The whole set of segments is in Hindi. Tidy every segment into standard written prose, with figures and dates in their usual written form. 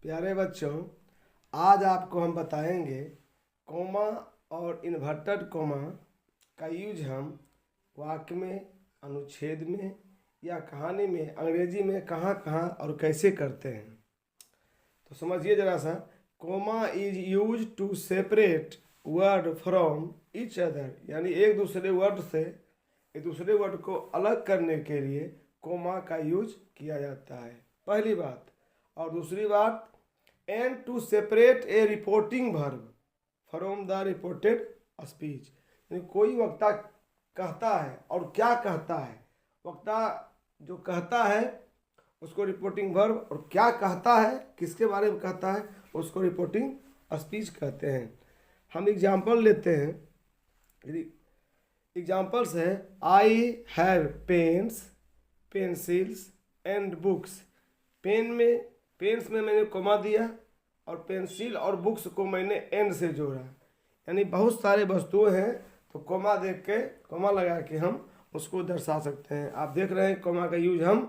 प्यारे बच्चों, आज आपको हम बताएंगे कोमा और इन्वर्टेड कोमा का यूज हम वाक्य में, अनुच्छेद में या कहानी में अंग्रेजी में कहाँ कहाँ और कैसे करते हैं। तो समझिए ज़रा सा। Comma is use to separate word from each other, यानी एक दूसरे वर्ड से एक दूसरे वर्ड को अलग करने के लिए कोमा का यूज किया जाता है, पहली बात। और दूसरी बात, and to separate a reporting verb from the reported speech, यानी कोई वक्ता कहता है और क्या कहता है, वक्ता जो कहता है उसको रिपोर्टिंग वर्ब, और क्या कहता है, किसके बारे में कहता है, उसको रिपोर्टिंग स्पीच कहते हैं। हम एग्जाम्पल लेते हैं। एग्जाम्पल्स है, I have pens, pencils and books. Pens में मैंने कोमा दिया और पेंसिल और बुक्स को मैंने एंड से जोड़ा, यानी बहुत सारे वस्तुएं हैं तो कोमा देख के, कोमा लगा के हम उसको दर्शा सकते हैं। आप देख रहे हैं कोमा का यूज हम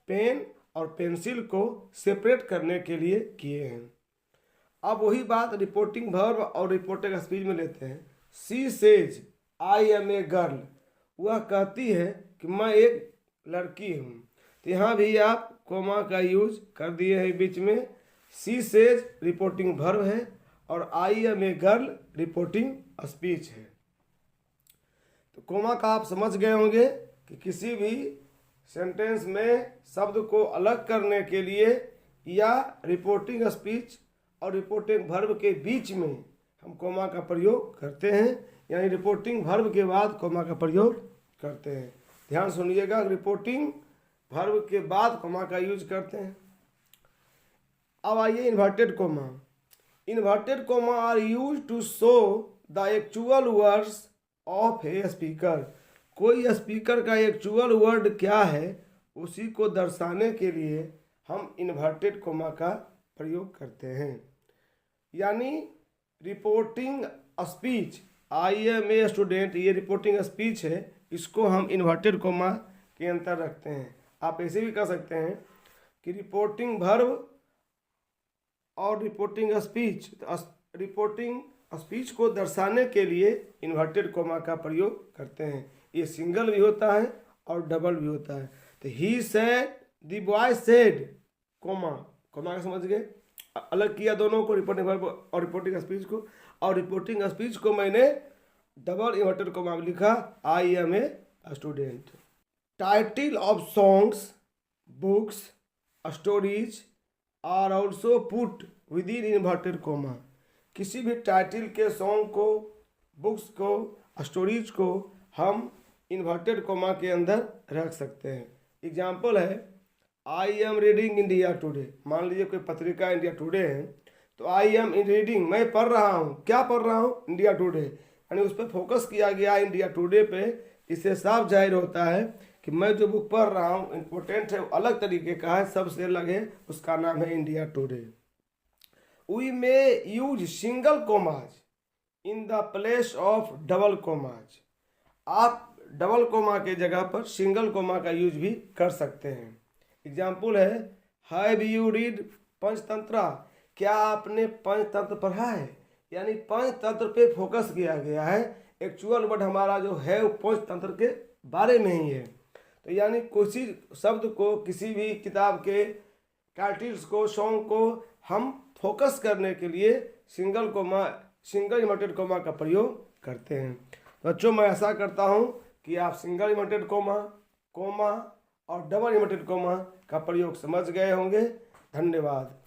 पेन और पेंसिल को सेपरेट करने के लिए किए हैं। अब वही बात रिपोर्टिंग वर्ब और रिपोर्टेड स्पीच में लेते हैं। She says I am a girl, वह कहती है कि मैं एक लड़की हूँ। तो यहाँ भी आप कोमा का यूज कर दिए हैं बीच में। सी सेज रिपोर्टिंग वर्ब है और I am a girl reporting speech है। तो कोमा का आप समझ गए होंगे कि किसी भी सेंटेंस में शब्द को अलग करने के लिए या रिपोर्टिंग स्पीच और रिपोर्टिंग वर्ब के बीच में हम कोमा का प्रयोग करते हैं, यानी रिपोर्टिंग वर्ब के बाद कोमा का प्रयोग करते हैं। ध्यान सुनिएगा, रिपोर्टिंग वर्ब के बाद कोमा का यूज करते हैं। अब आइए inverted comma. Inverted comma are use to show the actual words of a speaker. कोई स्पीकर का एक्चुअल वर्ड क्या है उसी को दर्शाने के लिए हम इन्वर्टेड कोमा का प्रयोग करते हैं। यानी reporting speech, I am a student, ये रिपोर्टिंग स्पीच है, इसको हम इन्वर्टेड कोमा के अंतर रखते हैं। आप ऐसे भी कह सकते हैं कि रिपोर्टिंग वर्ब और रिपोर्टिंग स्पीच, रिपोर्टिंग स्पीच को दर्शाने के लिए इन्वर्टेड कोमा का प्रयोग करते हैं। ये सिंगल भी होता है और डबल भी होता है। तो he said, the boy said, comma, comma का समझ गए, अलग किया दोनों को, रिपोर्टिंग वर्ब और रिपोर्टिंग स्पीच को। और रिपोर्टिंग स्पीच को मैंने डबल इन्वर्टेड कोमा में लिखा, I am a student. Title of songs, books, stories are also put within inverted comma. किसी भी टाइटल के सॉन्ग को, बुक्स को, स्टोरीज को हम इन्वर्टेड कोमा के अंदर रख सकते हैं। एग्जाम्पल है, I am reading India today. मान लीजिए कोई पत्रिका इंडिया टुडे है, तो आई एम इन रीडिंग, मैं पढ़ रहा हूँ, क्या पढ़ रहा हूँ, इंडिया टुडे, यानी उस पर फोकस किया गया इंडिया टुडे पे। इससे साफ जाहिर होता है कि मैं जो बुक पढ़ रहा हूँ इम्पोर्टेंट है, वो अलग तरीके का है, सबसे अलग है, उसका नाम है India Today. We may use single commas in the place of double commas. आप डबल कोमा के जगह पर सिंगल कोमा का यूज भी कर सकते हैं। एग्जाम्पल है, हैव यू रीड पंचतंत्र, क्या आपने पंचतंत्र पढ़ा है, यानी पंचतंत्र पे फोकस किया गया है। एक्चुअल वर्ड हमारा जो है वो पंचतंत्र के बारे में ही है। तो यानी किसी शब्द को, किसी भी किताब के टाइटल्स को, सॉन्ग को हम फोकस करने के लिए सिंगल इन्वर्टेड कोमा का प्रयोग करते हैं। बच्चों, मैं ऐसा करता हूं कि आप सिंगल इन्वर्टेड कोमा, कोमा और डबल इन्वर्टेड कोमा का प्रयोग समझ गए होंगे। धन्यवाद।